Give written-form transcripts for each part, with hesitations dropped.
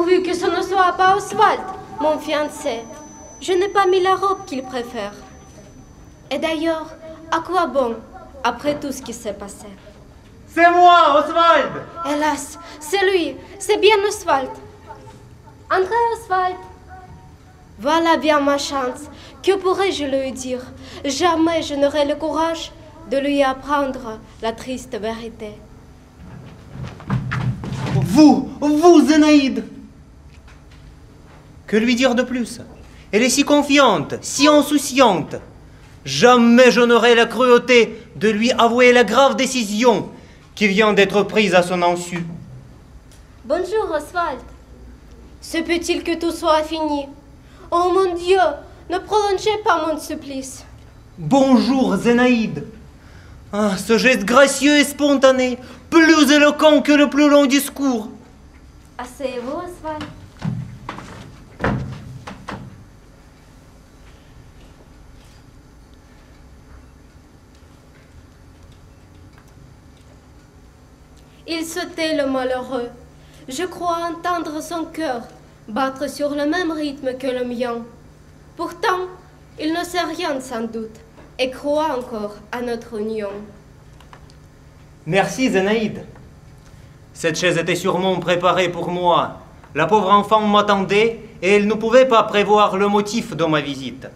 Pourvu que ce ne soit pas Oswald, mon fiancé. Je n'ai pas mis la robe qu'il préfère. Et d'ailleurs, à quoi bon, après tout ce qui s'est passé? C'est moi, Oswald! Hélas, c'est lui, c'est bien Oswald. Entrez, Oswald. Voilà bien ma chance. Que pourrais-je lui dire? Jamais je n'aurai le courage de lui apprendre la triste vérité. Vous, Zénaïde! Que lui dire de plus? Elle est si confiante, si insouciante. Jamais je n'aurai la cruauté de lui avouer la grave décision qui vient d'être prise à son insu. Bonjour, Oswald. Se peut-il que tout soit fini? Oh mon Dieu, ne prolongez pas mon supplice. Bonjour, Zénaïde. Ah, ce geste gracieux et spontané, plus éloquent que le plus long discours. Asseyez-vous, Oswald. Il se tait, le malheureux. Je crois entendre son cœur battre sur le même rythme que le mien. Pourtant, il ne sait rien sans doute et croit encore à notre union. Merci, Zénaïde. Cette chaise était sûrement préparée pour moi. La pauvre enfant m'attendait et elle ne pouvait pas prévoir le motif de ma visite.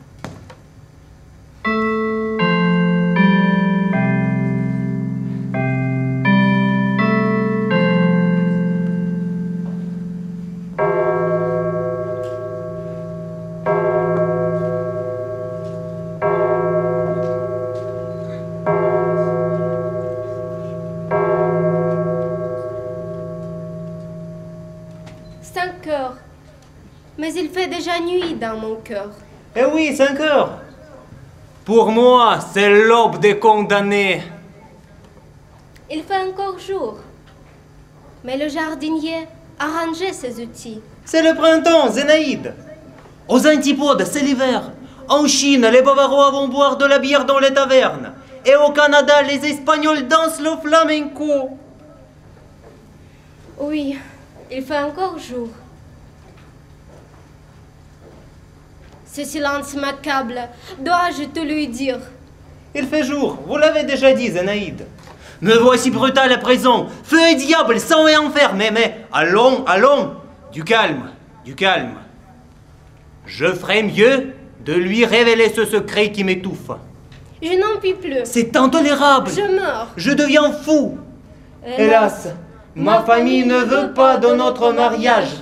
Mais il fait déjà nuit dans mon cœur. Eh oui, 5 heures. Pour moi, c'est l'aube des condamnés. Il fait encore jour. Mais le jardinier a rangé ses outils. C'est le printemps, Zénaïde. Aux antipodes, c'est l'hiver. En Chine, les Bavarois vont boire de la bière dans les tavernes. Et au Canada, les Espagnols dansent le flamenco. Oui, il fait encore jour. Ce silence m'accable. Dois-je te lui dire? Il fait jour, vous l'avez déjà dit, Zénaïde. Me voici brutal à présent. Feu et diable, sang et enfer. Mais, allons, allons. Du calme, du calme. Je ferai mieux de lui révéler ce secret qui m'étouffe. Je n'en puis plus. C'est intolérable. Je meurs. Je deviens fou. Hélas, ma famille ne veut pas de notre mariage.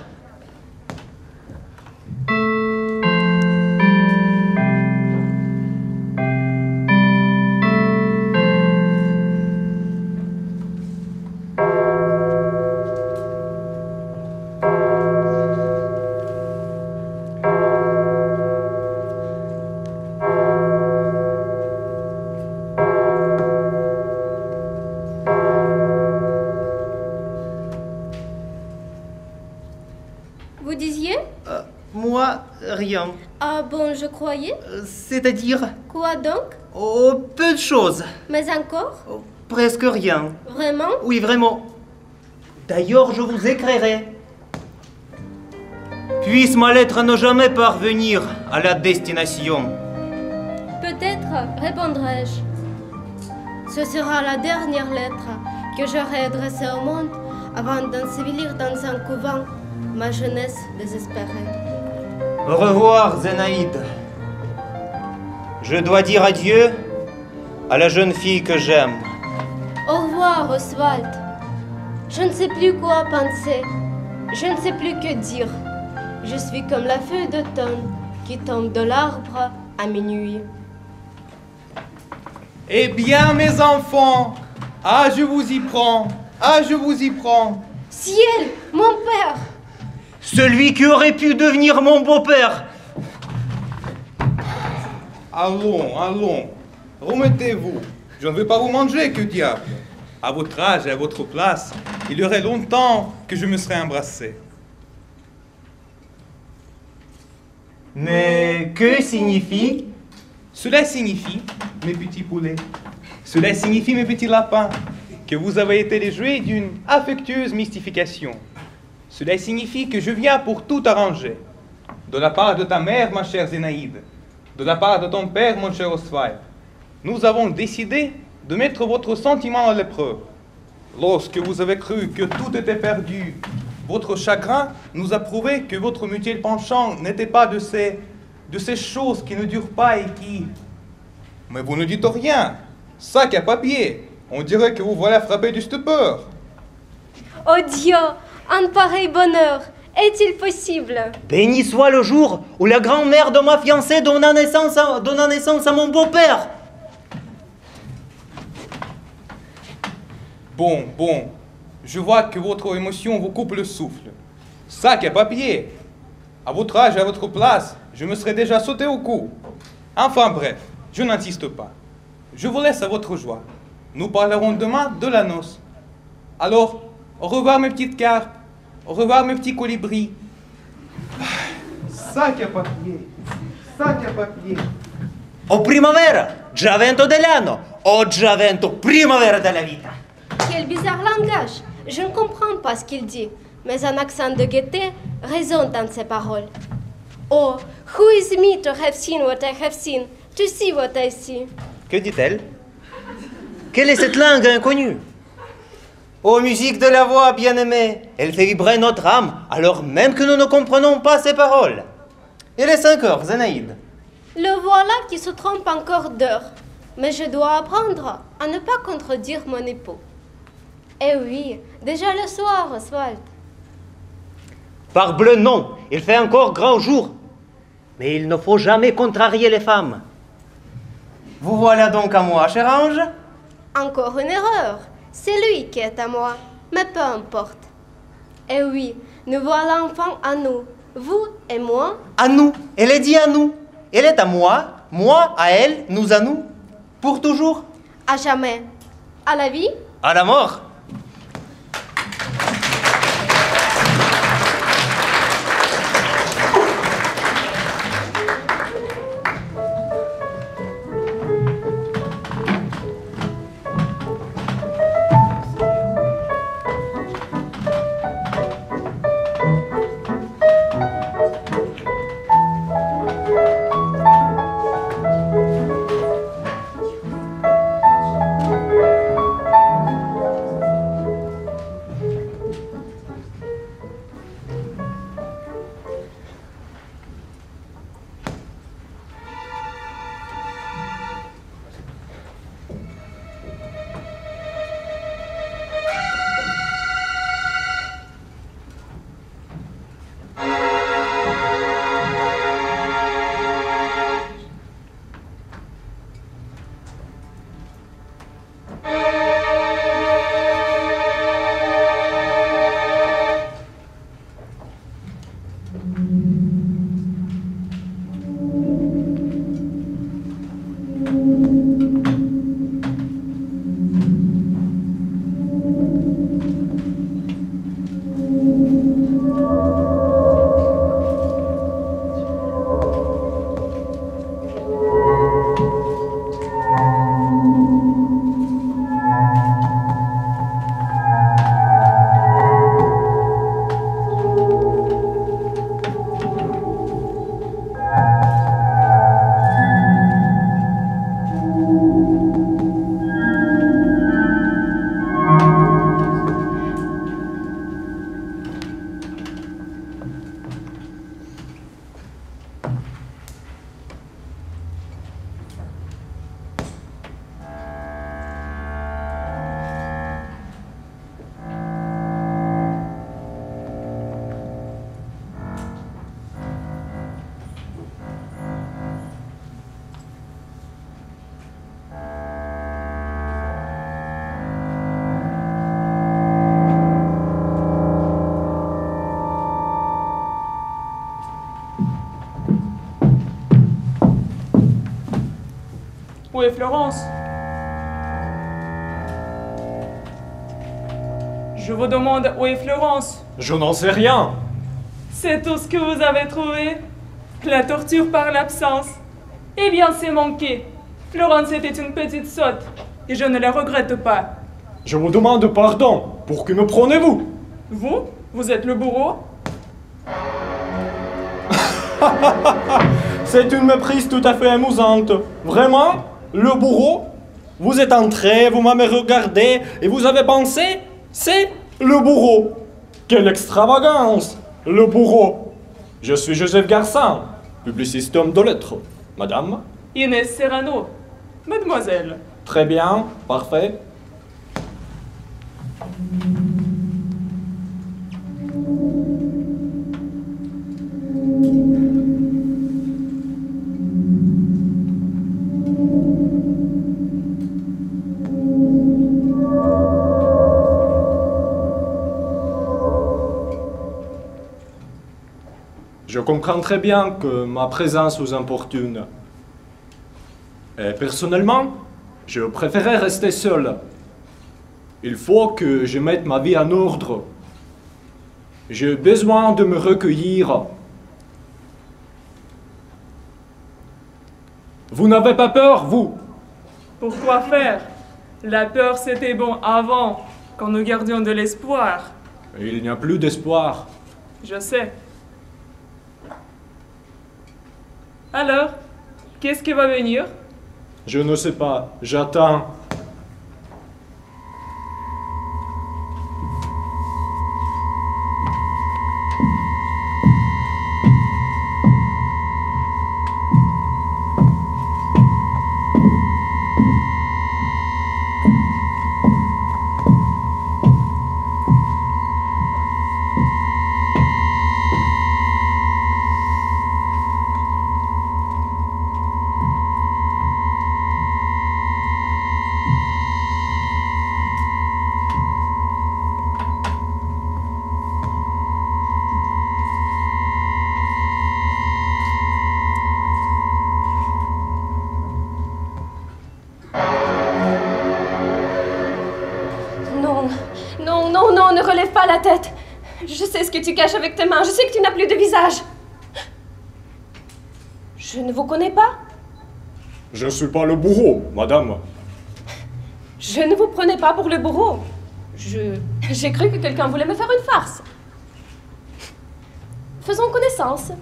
Vous disiez? Moi, rien. Ah bon, je croyais. C'est-à-dire? Quoi donc? Oh, peu de choses. Mais encore? Oh, presque rien. Vraiment? Oui, vraiment. D'ailleurs, je vous écrirai. Puisse ma lettre ne jamais parvenir à la destination. Peut-être répondrai-je. Ce sera la dernière lettre que j'aurai adressée au monde avant d'ensevelir dans un couvent ma jeunesse désespérée. Au revoir, Zénaïde. Je dois dire adieu à la jeune fille que j'aime. Au revoir, Oswald. Je ne sais plus quoi penser. Je ne sais plus que dire. Je suis comme la feuille d'automne qui tombe de l'arbre à minuit. Eh bien, mes enfants, ah, je vous y prends, ah, je vous y prends. Ciel, mon père! Celui qui aurait pu devenir mon beau-père. Allons, allons, remettez-vous. Je ne veux pas vous manger, que diable. À votre âge et à votre place, il y aurait longtemps que je me serais embrassé. Mais que signifie? Cela signifie, mes petits poulets, cela signifie, mes petits lapins, que vous avez été les jouets d'une affectueuse mystification. Cela signifie que je viens pour tout arranger. De la part de ta mère, ma chère Zénaïde, de la part de ton père, mon cher Oswald, nous avons décidé de mettre votre sentiment à l'épreuve. Lorsque vous avez cru que tout était perdu, votre chagrin nous a prouvé que votre mutuel penchant n'était pas de ces choses qui ne durent pas et qui... Mais vous ne dites rien. Sac à papier. On dirait que vous voilà frappé du stupeur. Oh Dieu, un pareil bonheur, est-il possible? Béni soit le jour où la grand-mère de ma fiancée donna naissance à mon beau-père. Bon, je vois que votre émotion vous coupe le souffle. Sac à papier. À votre âge et à votre place, je me serais déjà sauté au cou. Enfin bref, je n'insiste pas. Je vous laisse à votre joie. Nous parlerons demain de la noce. Alors, au revoir mes petites carpes. Au revoir mes petits colibris. Sac à papier. Sac à papier. O primavera, già vento dell'anno, o già vento primavera della vita. Quel bizarre langage. Je ne comprends pas ce qu'il dit, mais un accent de gaieté résonne dans ses paroles. Oh, who is me to have seen what I have seen, to see what I see? Que dit-elle? Quelle est cette langue inconnue? Ô musique de la voix bien-aimée, elle fait vibrer notre âme, alors même que nous ne comprenons pas ses paroles. Il est 5 heures, Zénaïde. Le voilà qui se trompe encore d'heure. Mais je dois apprendre à ne pas contredire mon époux. Eh oui, déjà le soir, Oswald. Parbleu, non, il fait encore grand jour. Mais il ne faut jamais contrarier les femmes. Vous voilà donc à moi, cher ange? Encore une erreur. C'est lui qui est à moi. Mais peu importe. Eh oui, nous voilà enfin à nous. Vous et moi. À nous, elle est dit à nous. Elle est à moi à elle, nous à nous. Pour toujours. À jamais. À la vie. À la mort. Où est Florence? Je vous demande où est Florence? Je n'en sais rien. C'est tout ce que vous avez trouvé? La torture par l'absence? Eh bien, c'est manqué. Florence était une petite sotte, et je ne la regrette pas. Je vous demande pardon. Pour que me prenez-vous? Vous? Vous êtes le bourreau? C'est une méprise tout à fait amusante. Vraiment? Le bourreau? Vous êtes entré, vous m'avez regardé et vous avez pensé, c'est le bourreau. Quelle extravagance! Le bourreau. Je suis Joseph Garcin, publiciste homme de lettres. Madame? Inès Serrano. Mademoiselle. Très bien, parfait. Je comprends très bien que ma présence vous importune. Et personnellement, je préférais rester seul. Il faut que je mette ma vie en ordre. J'ai besoin de me recueillir. Vous n'avez pas peur, vous? Pourquoi faire? La peur, c'était bon avant, quand nous gardions de l'espoir. Il n'y a plus d'espoir. Je sais. Alors, qu'est-ce qui va venir? Je ne sais pas, j'attends. Non, ne relève pas la tête. Je sais ce que tu caches avec tes mains. Je sais que tu n'as plus de visage. Je ne vous connais pas. Je ne suis pas le bourreau, madame. Je ne vous prenais pas pour le bourreau. J'ai cru que quelqu'un voulait me faire une farce. Faisons connaissance.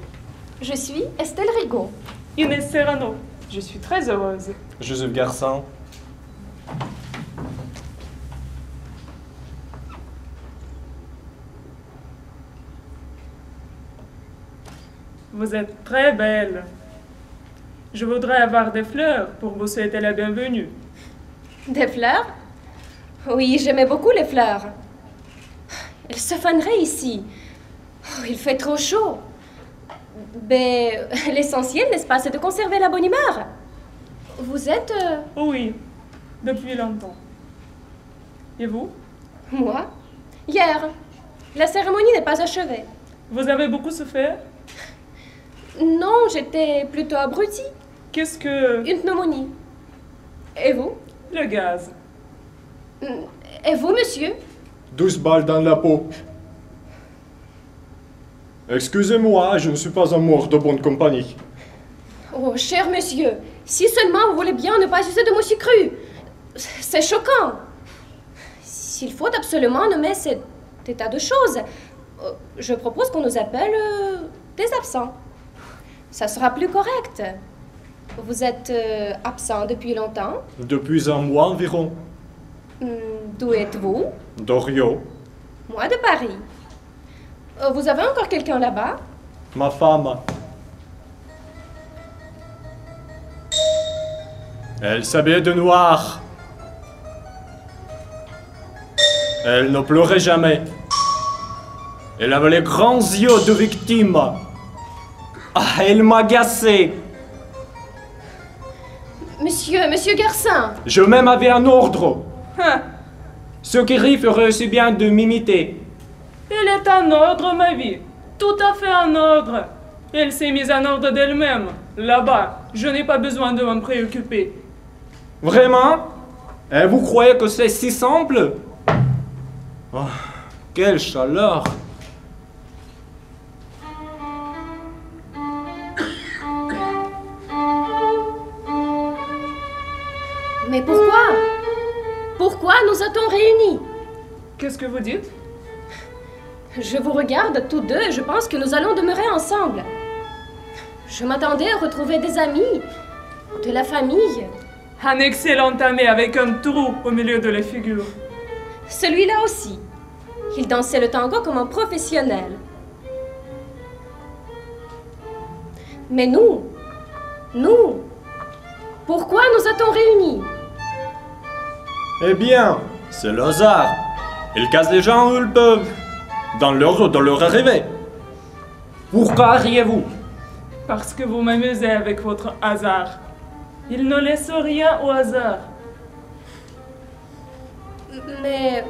Je suis Estelle Rigaud. Inès Serrano. Je suis très heureuse. Joseph Garcin. Vous êtes très belle. Je voudrais avoir des fleurs pour vous souhaiter la bienvenue. Des fleurs? Oui, j'aimais beaucoup les fleurs. Elles se faneraient ici. Oh, il fait trop chaud. Mais l'essentiel, n'est-ce pas, c'est de conserver la bonne humeur. Vous êtes... Oui, depuis longtemps. Et vous? Moi? Hier. La cérémonie n'est pas achevée. Vous avez beaucoup souffert? Non, j'étais plutôt abrutie. Qu'est-ce que... Une pneumonie. Et vous? Le gaz. Et vous, monsieur? 12 balles dans la peau. Excusez-moi, je ne suis pas un mort de bonne compagnie. Oh, cher monsieur, si seulement vous voulez bien ne pas user de mots si crus. C'est choquant. S'il faut absolument nommer cet état de choses, je propose qu'on nous appelle des absents. Ça sera plus correct. Vous êtes absent depuis longtemps? Depuis un mois environ. D'où êtes-vous? D'Orio. Moi, de Paris. Vous avez encore quelqu'un là-bas? Ma femme. Elle s'habillait de noir. Elle ne pleurait jamais. Elle avait les grands yeux de victime. Ah, elle m'agaçait. Monsieur Garcin. Je même avais un ordre. Hein, Ce qui rit ferait aussi bien de m'imiter. elle est en ordre, ma vie. Tout à fait en ordre. Elle s'est mise en ordre d'elle-même. Là-bas, je n'ai pas besoin de m'en préoccuper. Vraiment? Et vous croyez que c'est si simple? Oh, quelle chaleur! Mais pourquoi? Pourquoi nous a-t-on réunis? Qu'est-ce que vous dites? Je vous regarde tous deux et je pense que nous allons demeurer ensemble. Je m'attendais à retrouver des amis, de la famille. Un excellent ami avec un trou au milieu de la figure. Celui-là aussi. Il dansait le tango comme un professionnel. Mais nous, pourquoi nous a-t-on réunis? Eh bien, c'est le hasard. Ils cassent les gens où ils peuvent, dans leur arrivée. Pourquoi riez-vous? Parce que vous m'amusez avec votre hasard. Il ne laisse rien au hasard. Mais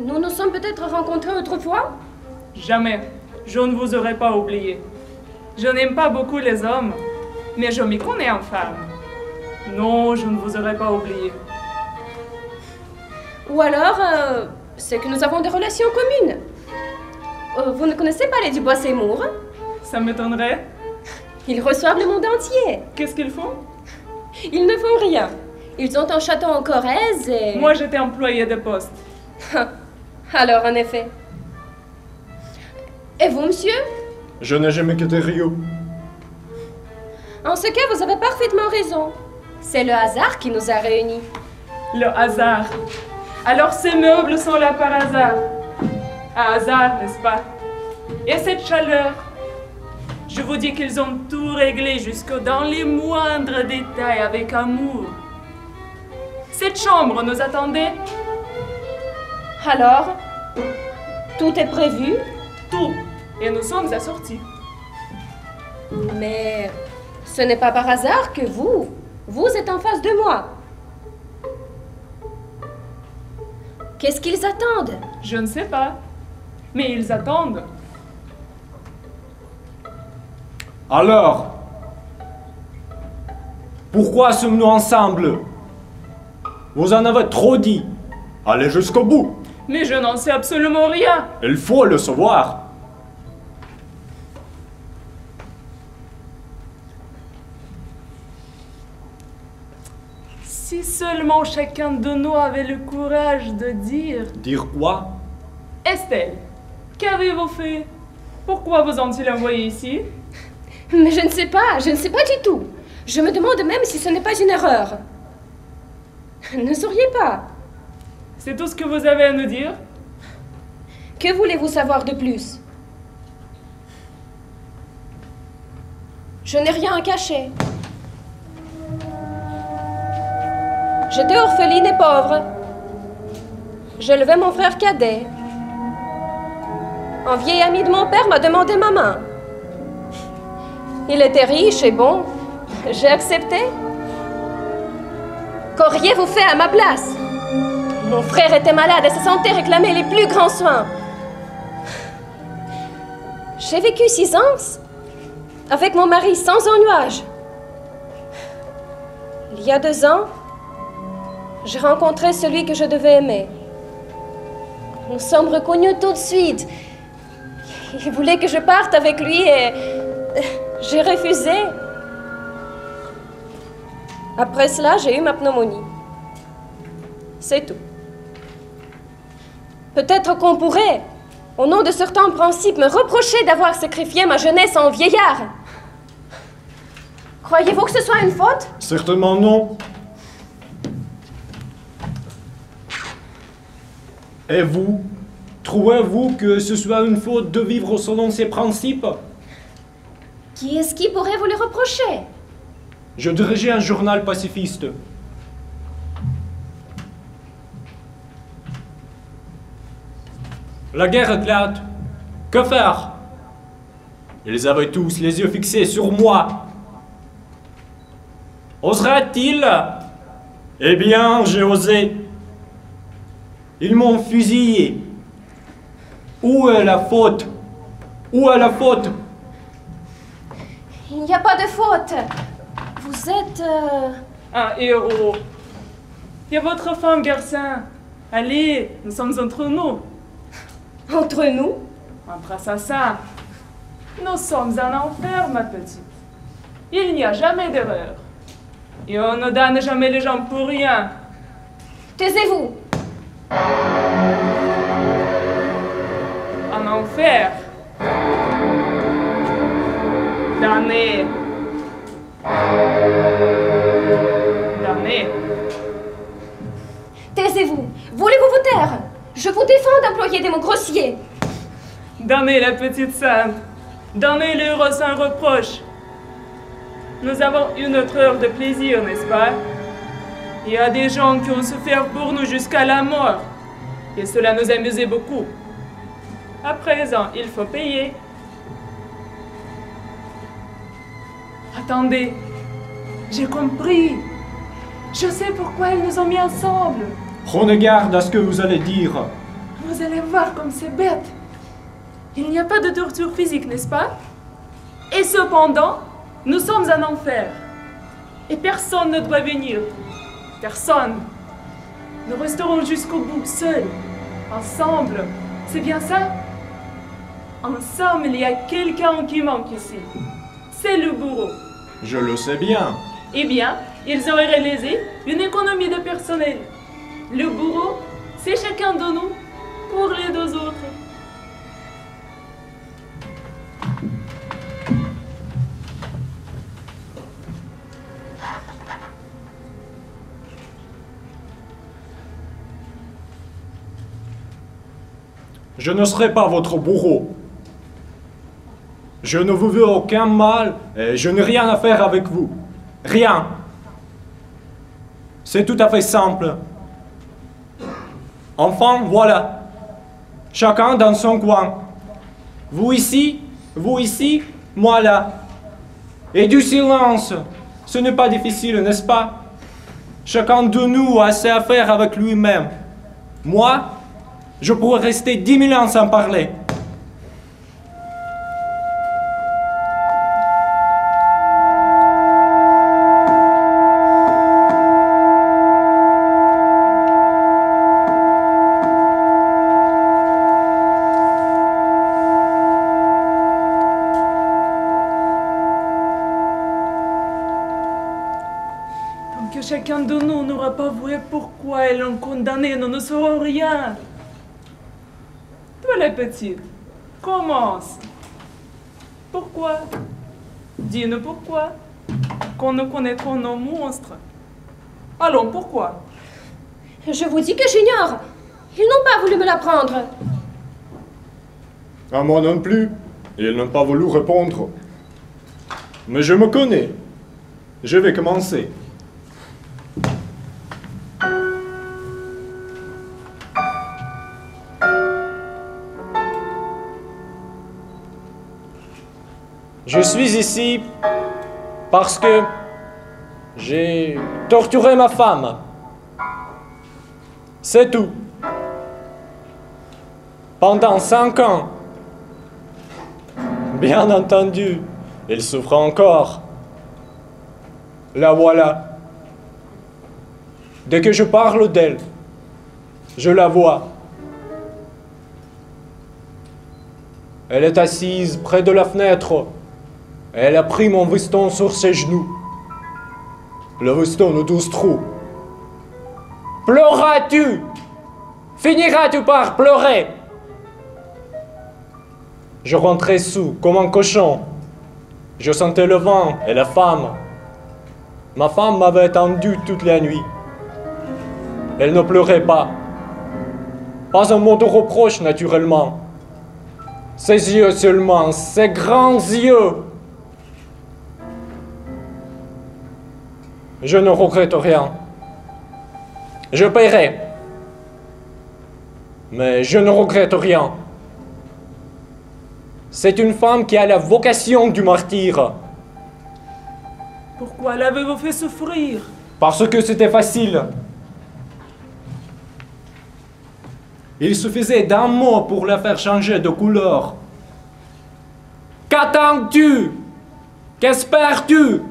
nous nous sommes peut-être rencontrés autrefois? Jamais. Je ne vous aurais pas oublié. Je n'aime pas beaucoup les hommes, mais je m'y connais en femme. Non, je ne vous aurais pas oublié. Ou alors, c'est que nous avons des relations communes. Vous ne connaissez pas les Dubois-Seymour? Ça m'étonnerait. Ils reçoivent le monde entier. Qu'est-ce qu'ils font? Ils ne font rien. Ils ont un château en Corrèze et... Moi, j'étais employée de poste. Alors, en effet. Et vous, monsieur? Je n'ai jamais quitté Rio. En ce cas, vous avez parfaitement raison. C'est le hasard qui nous a réunis. Le hasard. Alors ces meubles sont là par hasard. Un hasard, n'est-ce pas? Et cette chaleur. Je vous dis qu'ils ont tout réglé jusque dans les moindres détails avec amour. Cette chambre nous attendait. Alors, tout est prévu? Tout. Et nous sommes assortis. Mais ce n'est pas par hasard que vous êtes en face de moi. Qu'est-ce qu'ils attendent? Je ne sais pas. Mais ils attendent. Alors, pourquoi sommes-nous ensemble? Vous en avez trop dit. Allez jusqu'au bout. Mais je n'en sais absolument rien. Il faut le savoir. Si seulement chacun de nous avait le courage de dire... Dire quoi? Estelle, qu'avez-vous fait? Pourquoi vous ont-ils envoyé ici? Mais je ne sais pas du tout. Je me demande même si ce n'est pas une erreur. Ne souriez pas. C'est tout ce que vous avez à nous dire? Que voulez-vous savoir de plus? Je n'ai rien à cacher. J'étais orpheline et pauvre. J'élevais mon frère cadet. Un vieil ami de mon père m'a demandé ma main. Il était riche et bon. J'ai accepté. Qu'auriez-vous fait à ma place? Mon frère était malade et sa santé réclamait les plus grands soins. J'ai vécu 6 ans avec mon mari sans ennui. Il y a 2 ans, j'ai rencontré celui que je devais aimer. Nous sommes reconnus tout de suite. Il voulait que je parte avec lui et j'ai refusé. Après cela, j'ai eu ma pneumonie. C'est tout. Peut-être qu'on pourrait, au nom de certains principes, me reprocher d'avoir sacrifié ma jeunesse en vieillard. Croyez-vous que ce soit une faute? Certainement non. Et vous, trouvez-vous que ce soit une faute de vivre selon ces principes? Qui est-ce qui pourrait vous le reprocher? Je dirigeais un journal pacifiste. La guerre éclate. Que faire? Ils avaient tous les yeux fixés sur moi. Oserait-il? Eh bien, j'ai osé. Ils m'ont fusillé. Où est la faute? Où est la faute? Il n'y a pas de faute. Vous êtes... Un héros. Et votre femme, garçon? Allez, nous sommes entre nous. Entre nous? Entre assassins. Nous sommes en enfer, ma petite. Il n'y a jamais d'erreur. Et on ne donne jamais les gens pour rien. Taisez-vous. En Enfer. Damné. Damné. Taisez-vous. Voulez-vous vous taire? Je vous défends d'employer des mots grossiers. Damné la petite sainte. Damnez-le sans reproche. Nous avons eu notre heure de plaisir, n'est-ce pas? Il y a des gens qui ont souffert pour nous jusqu'à la mort. Et cela nous amusait beaucoup. À présent, il faut payer. Attendez, j'ai compris. Je sais pourquoi ils nous ont mis ensemble. Prenez garde à ce que vous allez dire. Vous allez voir comme c'est bête. Il n'y a pas de torture physique, n'est-ce pas? Et cependant, nous sommes en enfer. Et personne ne doit venir. Personne. Nous resterons jusqu'au bout, seuls, ensemble. C'est bien ça? Ensemble, il y a quelqu'un qui manque ici. C'est le bourreau. Je le sais bien. Eh bien, ils auraient réalisé une économie de personnel. Le bourreau, c'est chacun de nous pour les deux autres. Je ne serai pas votre bourreau. Je ne vous veux aucun mal et je n'ai rien à faire avec vous. Rien. C'est tout à fait simple. Enfin, voilà. Chacun dans son coin. Vous ici, moi là. Et du silence. Ce n'est pas difficile, n'est-ce pas? Chacun de nous a assez à faire avec lui-même. Moi, je pourrais rester 10 000 ans sans parler. Tant que chacun de nous n'aura pas avoué pourquoi ils l'ont condamné, nous ne saurons rien. Toi, la petite, commence. Pourquoi? Dis-nous pourquoi. Quand nous connaîtrons nos monstres. Allons, pourquoi? Je vous dis que j'ignore. Ils n'ont pas voulu me l'apprendre. À moi non plus. Ils n'ont pas voulu répondre. Mais je me connais. Je vais commencer. Je suis ici parce que j'ai torturé ma femme. C'est tout. Pendant 5 ans. Bien entendu, elle souffre encore. La voilà. Dès que je parle d'elle, je la vois. Elle est assise près de la fenêtre. Elle a pris mon veston sur ses genoux. Le veston de 12 trous. Pleuras-tu? Finiras-tu par pleurer? Je rentrais sous comme un cochon. Je sentais le vent et la femme. Ma femme m'avait attendu toute la nuit. Elle ne pleurait pas. Pas un mot de reproche, naturellement. Ses yeux seulement, ses grands yeux. Je ne regrette rien. Je paierai. Mais je ne regrette rien. C'est une femme qui a la vocation du martyr. Pourquoi l'avez-vous fait souffrir? Parce que c'était facile. Il suffisait d'un mot pour la faire changer de couleur. Qu'attends-tu? Qu'espères-tu?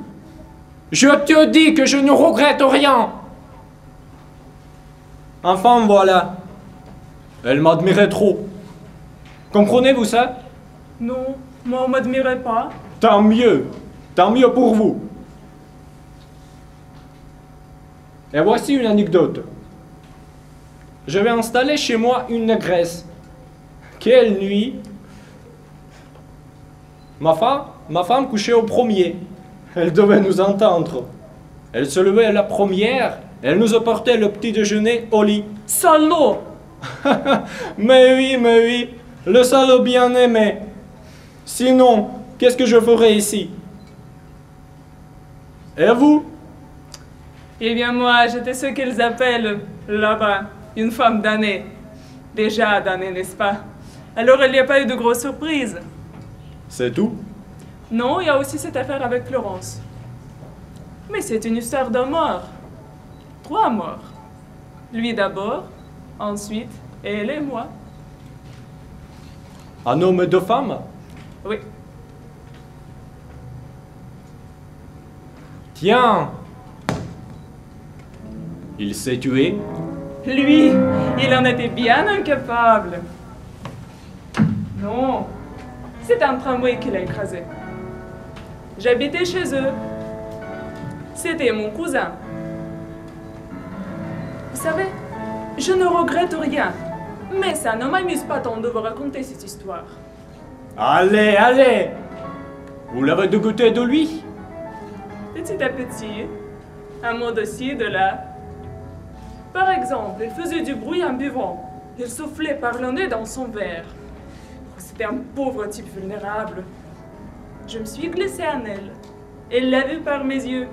Je te dis que je ne regrette rien. Enfin, voilà. Elle m'admirait trop. Comprenez-vous ça? Non, moi on m'admirait pas. Tant mieux pour vous. Et voici une anecdote. Je vais installer chez moi une négresse. Quelle nuit, Ma femme couchait au premier. Elle devait nous entendre. Elle se levait la première. Elle nous apportait le petit déjeuner au lit. Salaud! Mais oui, le salaud bien-aimé. Sinon, qu'est-ce que je ferais ici? Et vous? Eh bien moi, j'étais ce qu'ils appellent, là-bas, une femme damnée. Déjà damnée, n'est-ce pas? Alors il n'y a pas eu de grosse surprise. C'est tout? Non, il y a aussi cette affaire avec Florence. Mais c'est une histoire d'un mort. 3 morts. Lui d'abord, ensuite, elle et moi. Un homme et 2 femmes? Oui. Tiens! Il s'est tué? Lui, il en était bien incapable. Non, c'est un tramway qui l'a écrasé. J'habitais chez eux. C'était mon cousin. Vous savez, je ne regrette rien. Mais ça ne m'amuse pas tant de vous raconter cette histoire. Allez! Vous l'avez dégoûté de lui? Petit à petit, un mot de ci, de là. Par exemple, il faisait du bruit en buvant. Il soufflait par le nez dans son verre. C'était un pauvre type vulnérable. Je me suis glissée en elle. Elle l'a vu par mes yeux.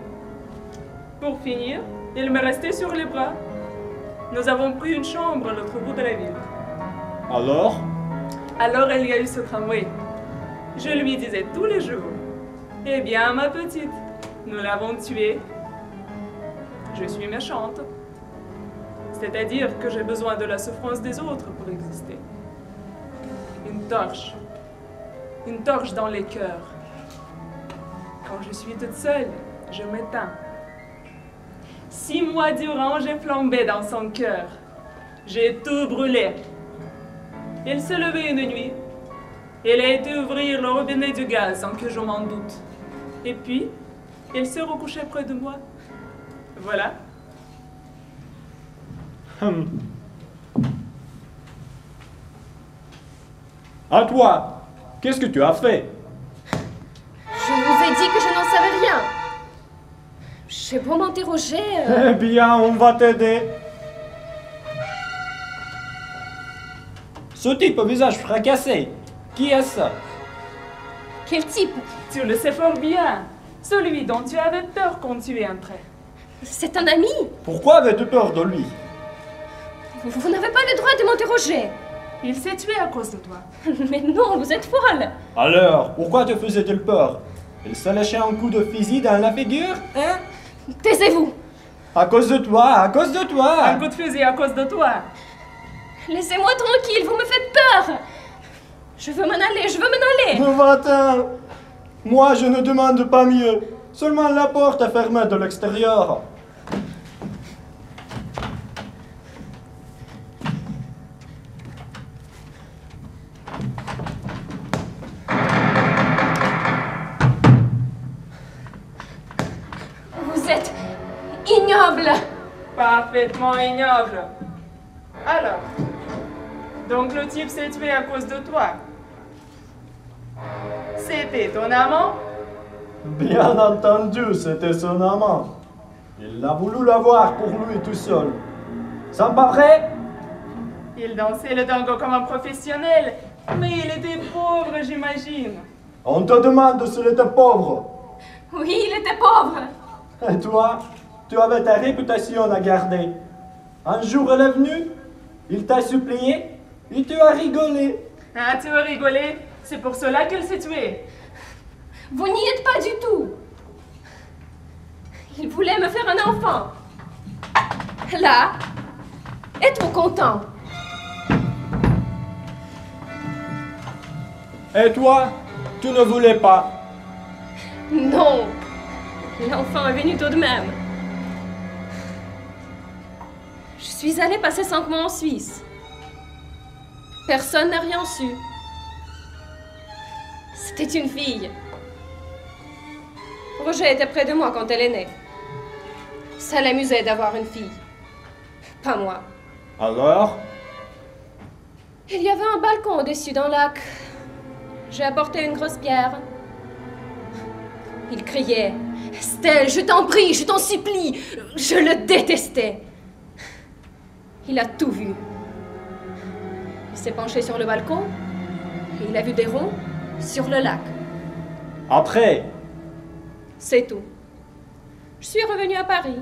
Pour finir, il me restait sur les bras. Nous avons pris une chambre à l'autre bout de la ville. Alors il y a eu ce tramway. Je lui disais tous les jours, eh bien ma petite, nous l'avons tué. Je suis méchante. C'est-à-dire que j'ai besoin de la souffrance des autres pour exister. Une torche dans les cœurs. Quand je suis toute seule, je m'éteins. 6 mois durant, j'ai flambé dans son cœur. J'ai tout brûlé. Il s'est levé une nuit. Il a été ouvrir le robinet du gaz sans que je m'en doute. Et puis, il s'est recouché près de moi. Voilà. À toi, qu'est-ce que tu as fait? Je vous ai dit que je n'en savais rien. J'ai beau m'interroger. Eh bien, on va t'aider. Ce type au visage fracassé, qui est ça? Quel type? Tu le sais fort bien. Celui dont tu avais peur quand tu es entré. C'est un ami? Pourquoi avais-tu peur de lui? Vous n'avez pas le droit de m'interroger. Il s'est tué à cause de toi. Mais non, vous êtes folle. Alors, pourquoi te faisait-il peur? Il s'est lâché un coup de fusil dans la figure, hein? Taisez-vous. À cause de toi, à cause de toi! Un coup de fusil à cause de toi. Laissez-moi tranquille, vous me faites peur. Je veux m'en aller. Va-t'en! Moi, je ne demande pas mieux. Seulement la porte est fermée de l'extérieur. Vous êtes ignoble. Parfaitement ignoble. Alors, donc le type s'est tué à cause de toi. C'était ton amant? Bien entendu, c'était son amant. Il a voulu l'avoir pour lui tout seul. C'est pas vrai? Il dansait le tango comme un professionnel, mais il était pauvre, j'imagine. On te demande s'il était pauvre. Oui, il était pauvre. Et toi, tu avais ta réputation à garder. Un jour, elle est venue, il t'a supplié, et tu as rigolé. Ah, tu as rigolé? C'est pour cela qu'elle s'est tuée. Vous n'y êtes pas du tout. Il voulait me faire un enfant. Là, êtes-vous content? Et toi, tu ne voulais pas. Non. L'enfant est venu tout de même. Je suis allée passer 5 mois en Suisse. Personne n'a rien su. C'était une fille. Roger était près de moi quand elle est née. Ça l'amusait d'avoir une fille. Pas moi. Alors? Il y avait un balcon au-dessus d'un lac. J'ai apporté une grosse pierre. Il criait « Estelle, je t'en prie, je t'en supplie !» Je le détestais. Il a tout vu. Il s'est penché sur le balcon et il a vu des ronds sur le lac. Après, C'est tout. Je suis revenue à Paris.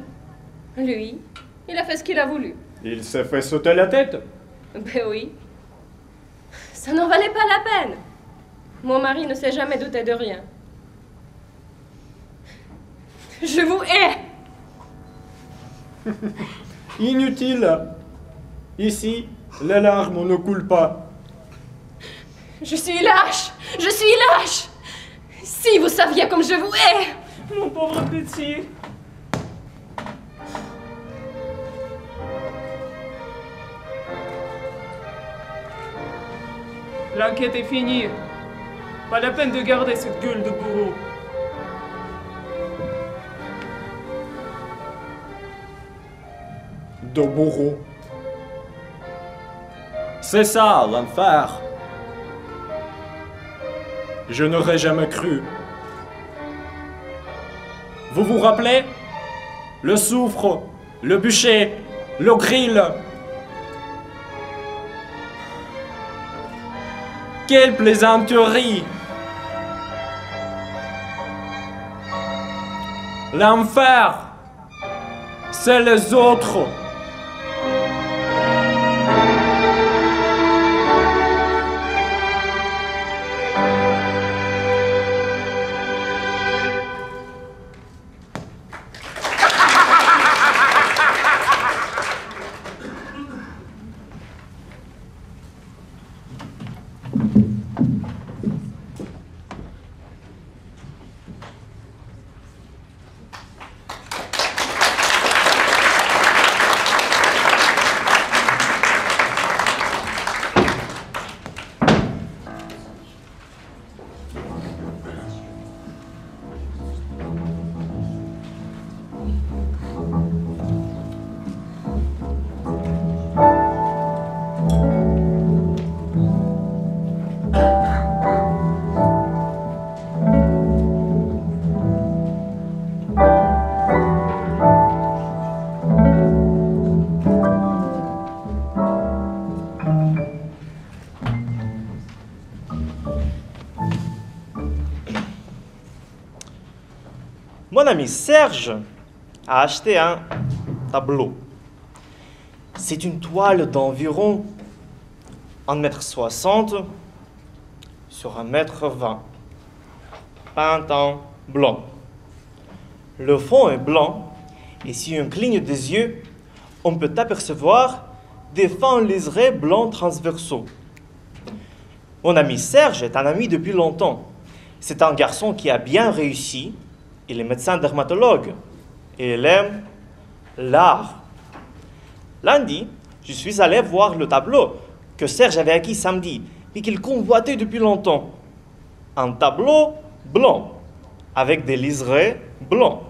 Lui, il a fait ce qu'il a voulu. il s'est fait sauter la tête. Ben oui. Ça n'en valait pas la peine. Mon mari ne s'est jamais douté de rien. Je vous hais. Inutile. Ici, les larmes ne coulent pas. Je suis lâche. Je suis lâche. Si vous saviez comme je vous hais. Mon pauvre petit. L'enquête est finie. Pas la peine de garder cette gueule de bourreau. De bourreau. C'est ça, l'enfer. Je n'aurais jamais cru. Vous vous rappelez? Le soufre, le bûcher, le grill. Quelle plaisanterie! L'enfer, c'est les autres. Mon ami Serge a acheté un tableau. C'est une toile d'environ 1,60 m sur 1,20 m, peinte en blanc. Le fond est blanc et si on cligne des yeux, on peut apercevoir des fins liserés blancs transversaux. Mon ami Serge est un ami depuis longtemps. C'est un garçon qui a bien réussi. Il est médecin dermatologue et il aime l'art. Lundi, je suis allé voir le tableau que Serge avait acquis samedi et qu'il convoitait depuis longtemps. Un tableau blanc avec des liserés blancs.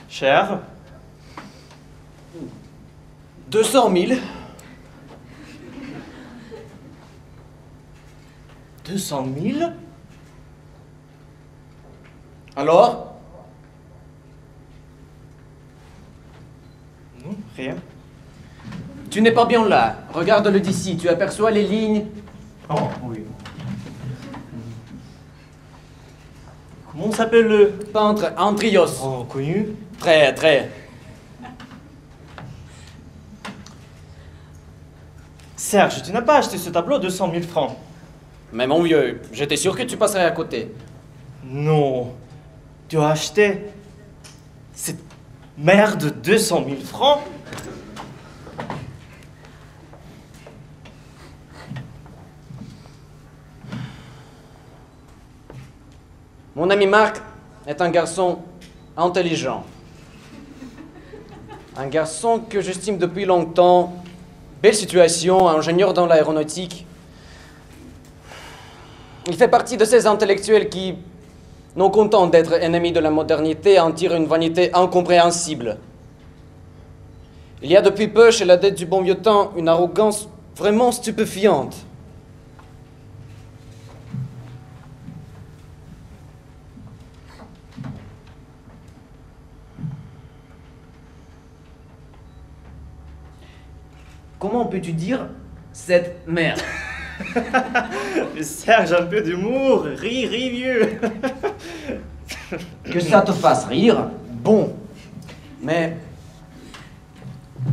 Cher, 200 000. 200 000? Alors? Non, rien. Tu n'es pas bien là. Regarde-le d'ici. Tu aperçois les lignes? Oh, oui. Comment s'appelle le Peintre Andrios. Oh, connu? Très, très. Serge, tu n'as pas acheté ce tableau 200 000 francs. Mais mon vieux, j'étais sûr que tu passerais à côté. Non. Tu as acheté cette merde de 200 000 francs? Mon ami Marc est un garçon intelligent. Un garçon que j'estime depuis longtemps. Belle situation, ingénieur dans l'aéronautique. Il fait partie de ces intellectuels qui, non contents d'être ennemis de la modernité, en tirent une vanité incompréhensible. Il y a depuis peu, chez la dette du bon vieux temps, une arrogance vraiment stupéfiante. Comment peux-tu dire cette merde? Serge, un peu d'humour, ris vieux. Que ça te fasse rire, bon. Mais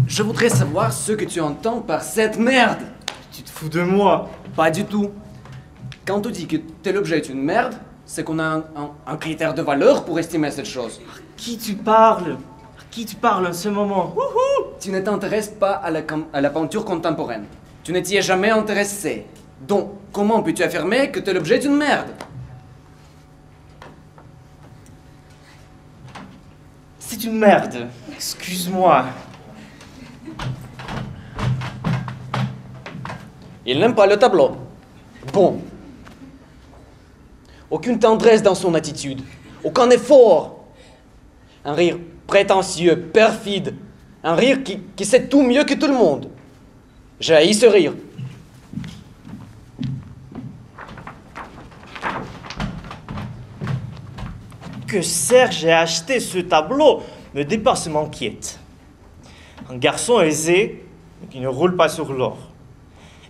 je voudrais savoir ce que tu entends par cette merde. Tu te fous de moi? Pas du tout. Quand on dit que tel objet est une merde, c'est qu'on a un critère de valeur pour estimer cette chose. Qui tu parles? Qui tu parles en ce moment? Tu ne t'intéresses pas à la peinture contemporaine. Tu ne t'y es jamais intéressé. Donc, comment peux-tu affirmer que tel objet est une merde? C'est une merde. Excuse-moi. Il n'aime pas le tableau. Bon. Aucune tendresse dans son attitude. Aucun effort. Un rire prétentieux, perfide. Un rire qui sait tout mieux que tout le monde. J'ai haï ce rire. Que Serge ait acheté ce tableau me dépasse m'inquiète. Un garçon aisé, qui ne roule pas sur l'or,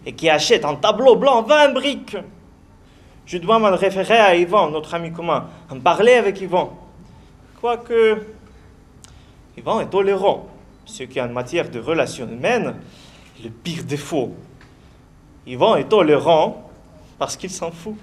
et qui achète un tableau blanc 20 briques. Je dois m'en référer à Yvan, notre ami commun, en parler avec Yvan. Quoique, Yvan est tolérant, ce qui en matière de relations humaines est le pire défaut. Yvan est tolérant parce qu'il s'en fout.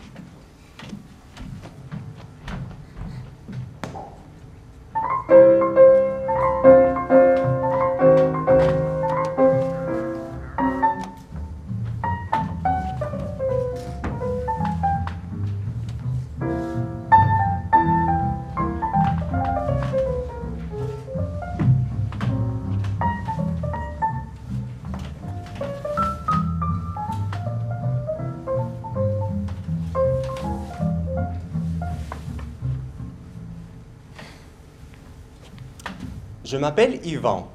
Je m'appelle Yvan.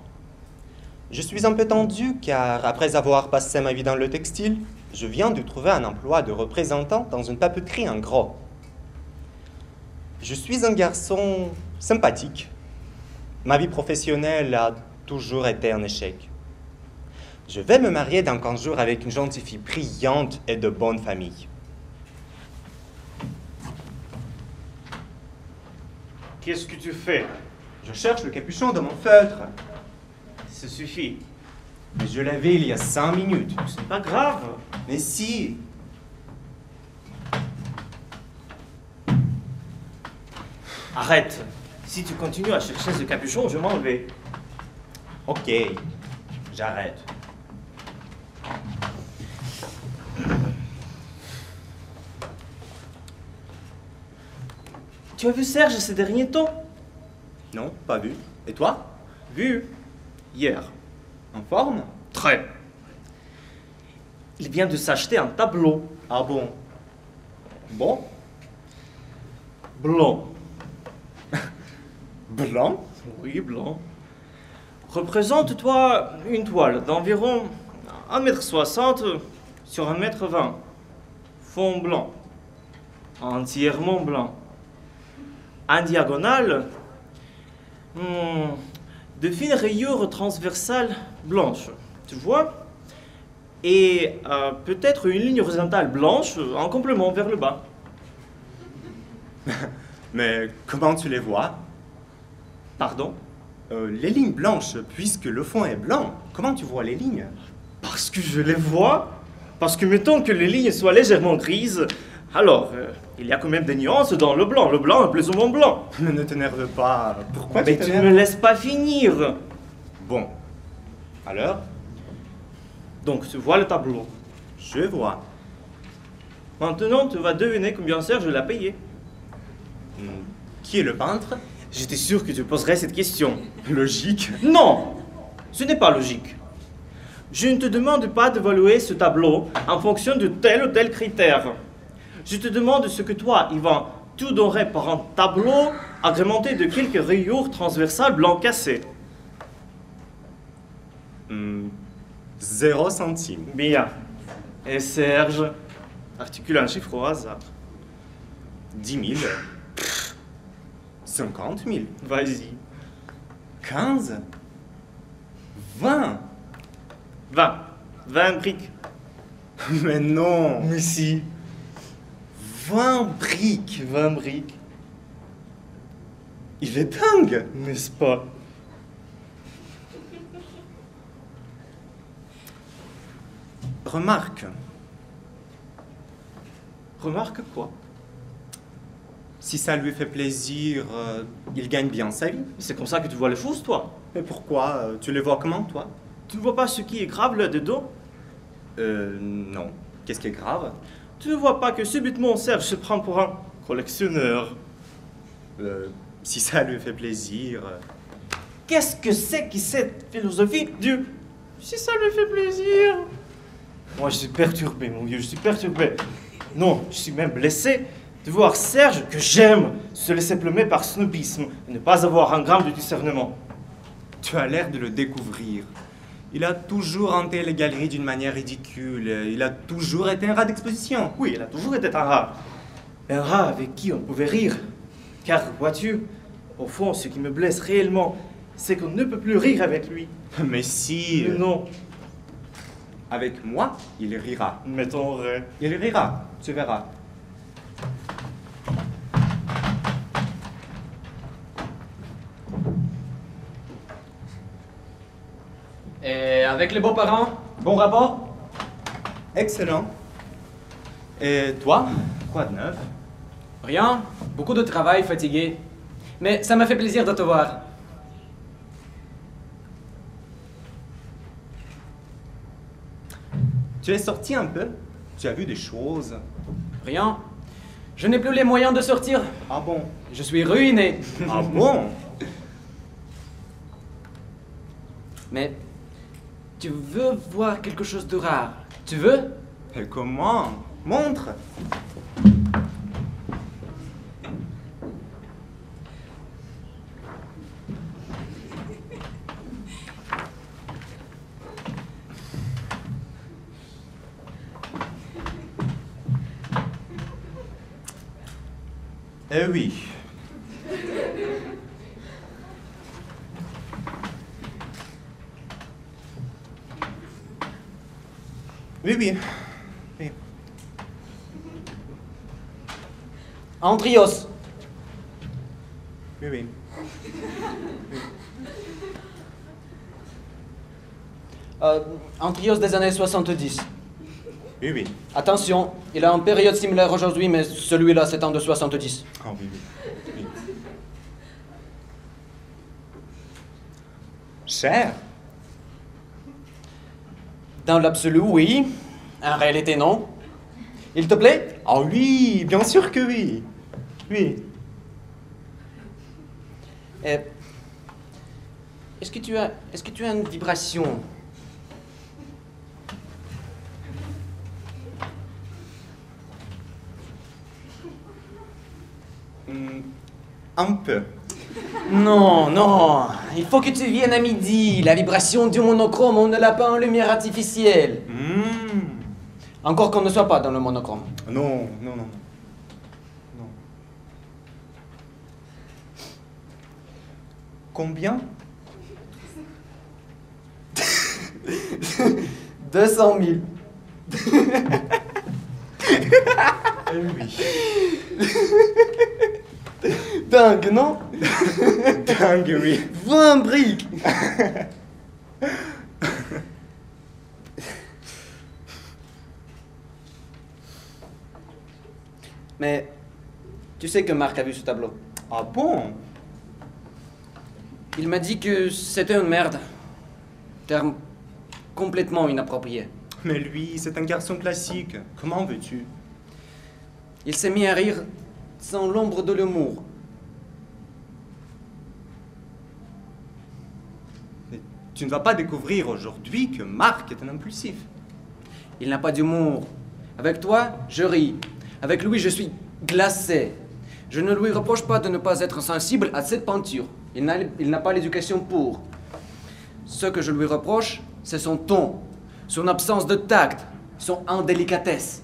Je suis un peu tendu car après avoir passé ma vie dans le textile, je viens de trouver un emploi de représentant dans une papeterie en gros. Je suis un garçon sympathique. Ma vie professionnelle a toujours été un échec. Je vais me marier dans 15 jours avec une gentille fille brillante et de bonne famille. Qu'est-ce que tu fais? Je cherche le capuchon de mon feutre. Ça suffit. Mais je l'avais il y a 5 minutes. C'est pas grave. Mais si. Arrête. Si tu continues à chercher ce capuchon, je m'en vais. Ok, j'arrête. Tu as vu Serge ces derniers temps? Non, pas vu. Et toi? Vu. Hier. En forme? Très. Il vient de s'acheter un tableau. Ah bon? Bon. Blanc. Blanc? Oui, blanc. Représente-toi une toile d'environ 1,60 m sur 1,20 m. Fond blanc. Entièrement blanc. En diagonale, de fines rayures transversales blanches. Tu vois? Et peut-être une ligne horizontale blanche en complément vers le bas. Mais comment tu les vois? Pardon? Les lignes blanches, puisque le fond est blanc, comment tu vois les lignes? Parce que je les vois. Parce que mettons que les lignes soient légèrement grises, Alors, il y a quand même des nuances dans le blanc. Le blanc est plus ou moins blanc. Ne t'énerve pas. Pourquoi Mais tu ne me laisses pas finir. Bon. Alors, Donc, tu vois le tableau. je vois. Maintenant, tu vas deviner combien Serge l'a payé. Qui est le peintre? J'étais sûr que tu poserais cette question. Logique. Non, ce n'est pas logique. Je ne te demande pas d'évaluer ce tableau en fonction de tel ou tel critère. Je te demande ce que toi, Ivan, tu donnerais par un tableau agrémenté de quelques rayures transversales blanc cassé. 0 centime. Bien. Et Serge, articule un chiffre au hasard. 10 000. 50 000. Vas-y. 15. 20. 20. 20 briques. Mais non. Mais si. 20 briques. 20 briques. Il est dingue. N'est-ce pas? Remarque. Remarque quoi? Si ça lui fait plaisir, il gagne bien sa vie. C'est comme ça que tu vois les choses, toi. Mais pourquoi? Tu les vois comment, toi? Tu ne vois pas ce qui est grave là-dedans? Non. Qu'est-ce qui est grave? Tu ne vois pas que subitement Serge se prend pour un collectionneur? Si ça lui fait plaisir. Qu'est-ce que c'est que cette philosophie du si ça lui fait plaisir? Moi, je suis perturbé, mon vieux, je suis perturbé. Non, je suis même blessé de voir Serge, que j'aime, se laisser plumer par snobisme et ne pas avoir un gramme de discernement. Tu as l'air de le découvrir. Il a toujours hanté les galeries d'une manière ridicule. Il a toujours été un rat d'exposition. Oui, il a toujours été un rat. Un rat avec qui on pouvait rire. Car, vois-tu, au fond, ce qui me blesse réellement, c'est qu'on ne peut plus rire avec lui. Mais si... Mais non, Avec moi, il rira. mettons vrai. Il rira, tu verras. Et avec les beaux-parents, bon rapport? Excellent. Et toi, quoi de neuf? Rien, beaucoup de travail, fatigué. Mais ça m'a fait plaisir de te voir. Tu es sorti un peu? Tu as vu des choses? Rien. Je n'ai plus les moyens de sortir. Ah bon? Je suis ruiné. Ah bon? Mais tu veux voir quelque chose de rare? Tu veux? Et comment? Montre! Eh oui. Oui, oui. Oui. Andrios. Oui, oui. Andrios des années 70. Oui, oui. Attention, il a une période similaire aujourd'hui, mais celui-là, c'est en de 70. Ah oui, oui. Oui. Cher? Dans l'absolu, oui. En réalité, non. Il te plaît? Ah oui, bien sûr que oui. Oui. Est-ce que tu as une vibration? Un peu. Non, non. Il faut que tu viennes à midi. La vibration du monochrome, on ne l'a pas en lumière artificielle. Encore qu'on ne soit pas dans le monochrome. Non, non, non. Non. Combien? 200 000. Eh oui. Dingue, non? Dingue, oui. 20 briques. Mais tu sais que Marc a vu ce tableau. Ah bon? Il m'a dit que c'était une merde. Terme complètement inapproprié. Mais lui, c'est un garçon classique. Comment veux-tu? Il s'est mis à rire sans l'ombre de l'humour. Mais tu ne vas pas découvrir aujourd'hui que Marc est un impulsif. Il n'a pas d'humour. Avec toi, je ris. Avec lui, je suis glacé. Je ne lui reproche pas de ne pas être sensible à cette peinture. Il n'a pas l'éducation pour. Ce que je lui reproche, c'est son ton, son absence de tact, son indélicatesse.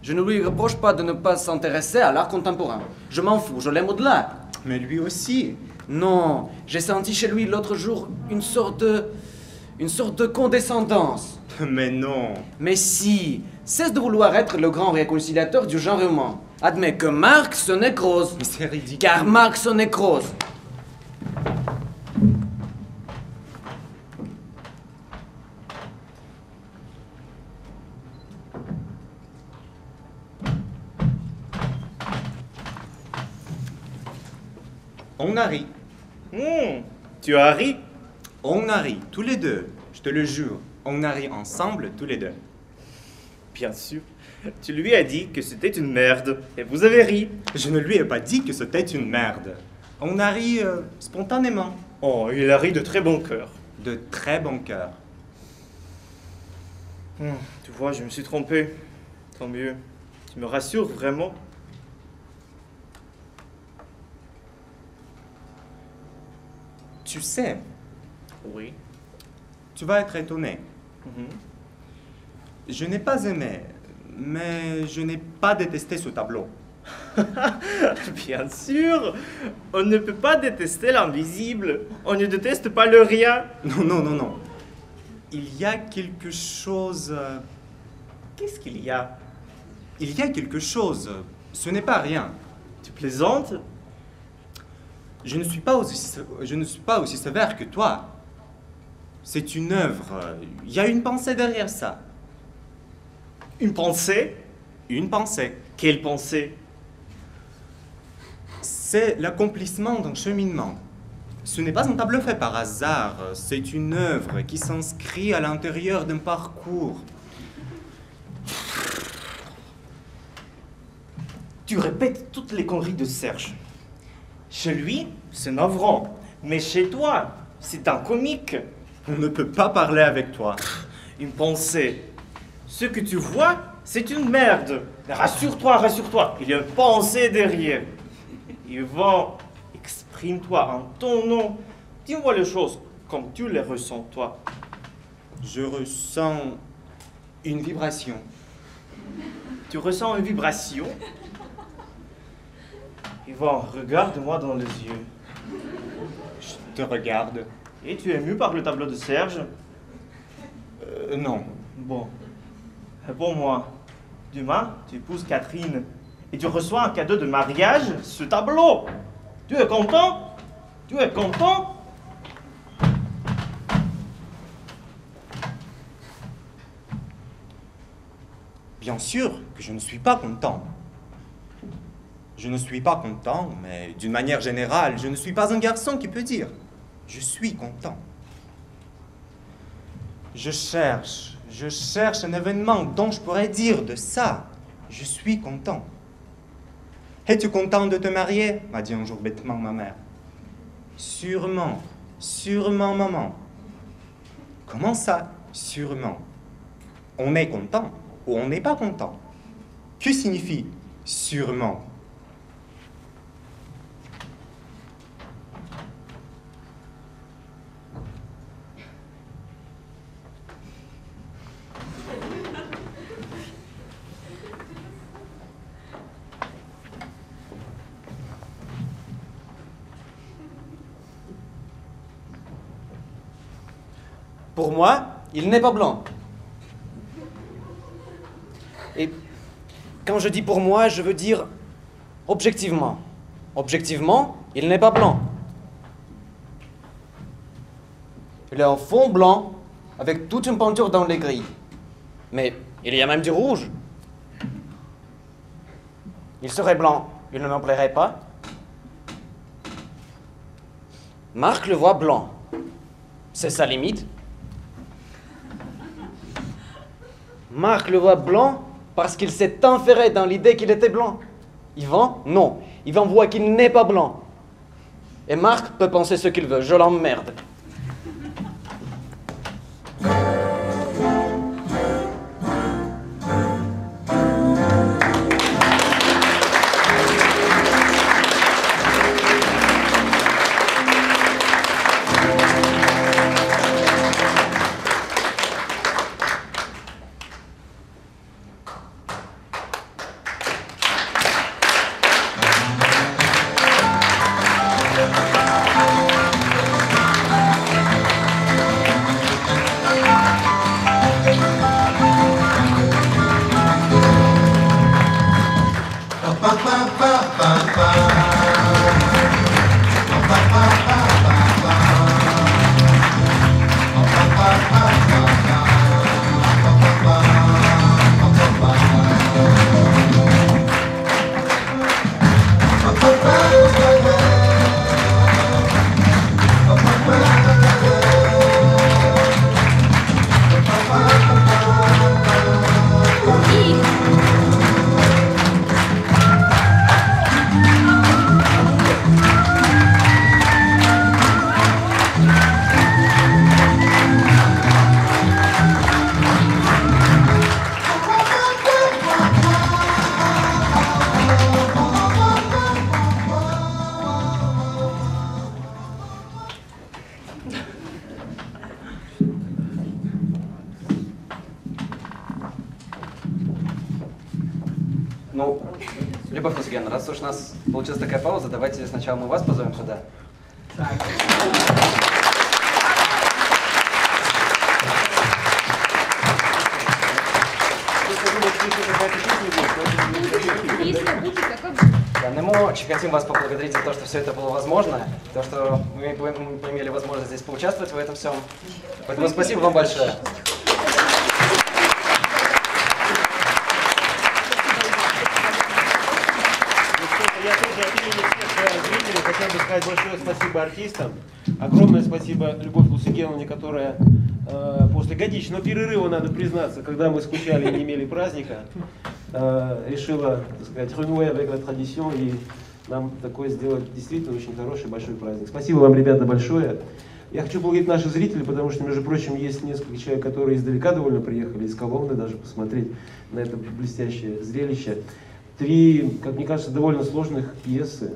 Je ne lui reproche pas de ne pas s'intéresser à l'art contemporain. Je m'en fous, je l'aime au-delà. Mais lui aussi. Non, j'ai senti chez lui l'autre jour une sorte de condescendance. Mais non. Mais si, cesse de vouloir être le grand réconciliateur du genre humain. Admets que Marx se nécrose. Mais c'est ridicule. Car Marx se nécrose. On a ri. Tu as ri? On a ri, tous les deux. Je te le jure. On a ri ensemble, tous les deux. Bien sûr. Tu lui as dit que c'était une merde. Et vous avez ri. Je ne lui ai pas dit que c'était une merde. On a ri spontanément. Oh, il a ri de très bon cœur. De très bon cœur. Tu vois, je me suis trompé. Tant mieux. Tu me rassures vraiment. Tu sais, Oui. tu vas être étonné. Mhm. Je n'ai pas aimé, mais je n'ai pas détesté ce tableau. Bien sûr. On ne peut pas détester l'invisible. On ne déteste pas le rien. Non, non, non, non. Il y a quelque chose... Qu'est-ce qu'il y a? Il y a quelque chose. Ce n'est pas rien. Tu plaisantes? Je ne suis pas aussi sévère que toi. C'est une œuvre. Il y a une pensée derrière ça. Une pensée? Une pensée. Quelle pensée? C'est l'accomplissement d'un cheminement. Ce n'est pas un tableau fait par hasard. C'est une œuvre qui s'inscrit à l'intérieur d'un parcours. Tu répètes toutes les conneries de Serge. Chez lui, c'est navrant. Mais chez toi, c'est un comique. On ne peut pas parler avec toi. Une pensée. Ce que tu vois, c'est une merde. Mais rassure-toi, rassure-toi. Il y a une pensée derrière. Yvan, exprime-toi en ton nom. Dis-moi les choses comme tu les ressens, toi. Je ressens une vibration. Tu ressens une vibration? Yvan, regarde-moi dans les yeux. Je te regarde. Et tu es ému par le tableau de Serge? Non. Bon. Pour moi, demain, tu épouses Catherine et tu reçois un cadeau de mariage, ce tableau. Tu es content? Tu es content? Bien sûr que je ne suis pas content. Je ne suis pas content, mais d'une manière générale, je ne suis pas un garçon qui peut dire « je suis content ». Je cherche un événement dont je pourrais dire de ça « je suis content ». « Es-tu content de te marier ?» m'a dit un jour bêtement ma mère. « Sûrement, sûrement, maman. » Comment ça, sûrement? On est content ou on n'est pas content? Que signifie sûrement? Pour moi, il n'est pas blanc. Et quand je dis pour moi, je veux dire objectivement. Objectivement, il n'est pas blanc. Il est en fond blanc, avec toute une peinture dans les grilles. Mais il y a même du rouge. Il serait blanc, il ne me plairait pas. Marc le voit blanc. C'est sa limite. Marc le voit blanc parce qu'il s'est enferré dans l'idée qu'il était blanc. Yvan, non. Yvan voit qu'il n'est pas blanc. Et Marc peut penser ce qu'il veut. Je l'emmerde. Ну, Любовь Лузгина, раз уж у нас получилась такая пауза, давайте сначала мы вас позовем сюда. Да, Немо, хотим вас поблагодарить за то, что все это было возможно, то, что мы имели возможность здесь поучаствовать в этом всем. Поэтому спасибо вам большое. Я тоже от имени всех зрителей хотел бы сказать большое спасибо артистам. Огромное спасибо Любовь Лусыгеновне, которая после годичного перерыва, надо признаться, когда мы скучали и не имели праздника, решила, так сказать, renouer avec la tradition и нам такое сделать действительно очень хороший большой праздник. Спасибо вам, ребята, большое. Я хочу поблагодарить наших зрителей, потому что, между прочим, есть несколько человек, которые издалека довольно приехали, из Коломны даже посмотреть на это блестящее зрелище. 3, как мне кажется, довольно сложных пьесы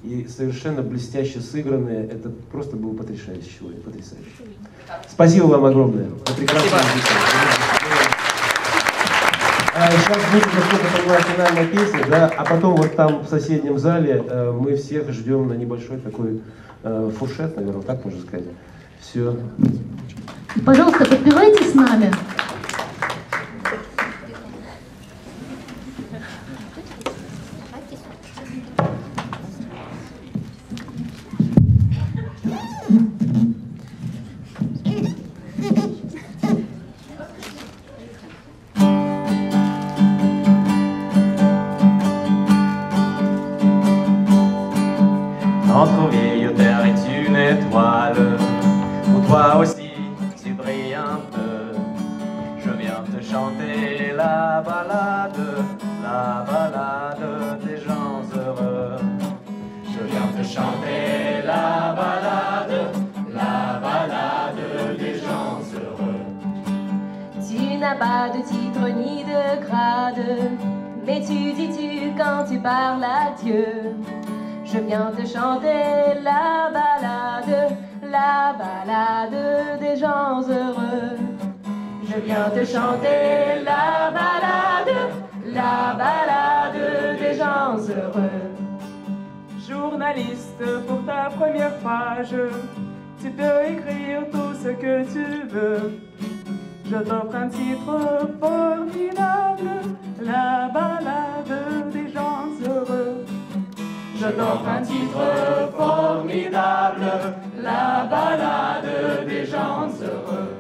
и совершенно блестяще сыгранные. Это просто было потрясающе. Спасибо вам огромное. Прекрасно. Сейчас будет, насколько я понимаю, финальная песня, да, а потом вот там в соседнем зале мы всех ждем на небольшой такой фуршет, наверное, так можно сказать. Все. Пожалуйста, подпевайте с нами. Notre vieille terre est une étoile, pour toi aussi tu brilles un peu. Je viens te chanter la balade des gens heureux. Je viens te chanter la balade des gens heureux. Tu n'as pas de titre ni de grade, mais tu dis-tu quand tu parles à Dieu. Je viens te chanter la balade des gens heureux. Je viens te chanter la balade des gens heureux. Journaliste, pour ta première page, tu peux écrire tout ce que tu veux. Je t'offre un titre formidable, la balade des gens heureux. Je t'offre un titre formidable, la balade des gens heureux.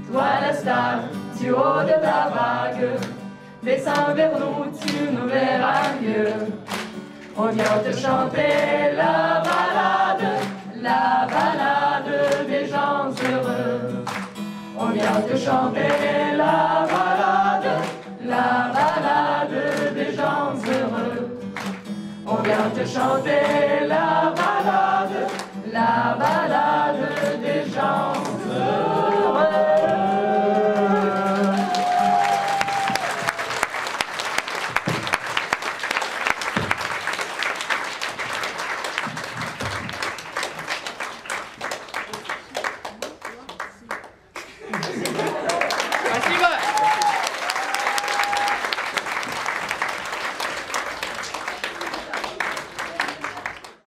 Toi la star, du haut de ta vague, descends vers nous, tu nous verras mieux. On vient te chanter la balade des gens heureux. On vient te chanter la balade des gens heureux. On vient te chanter la balade.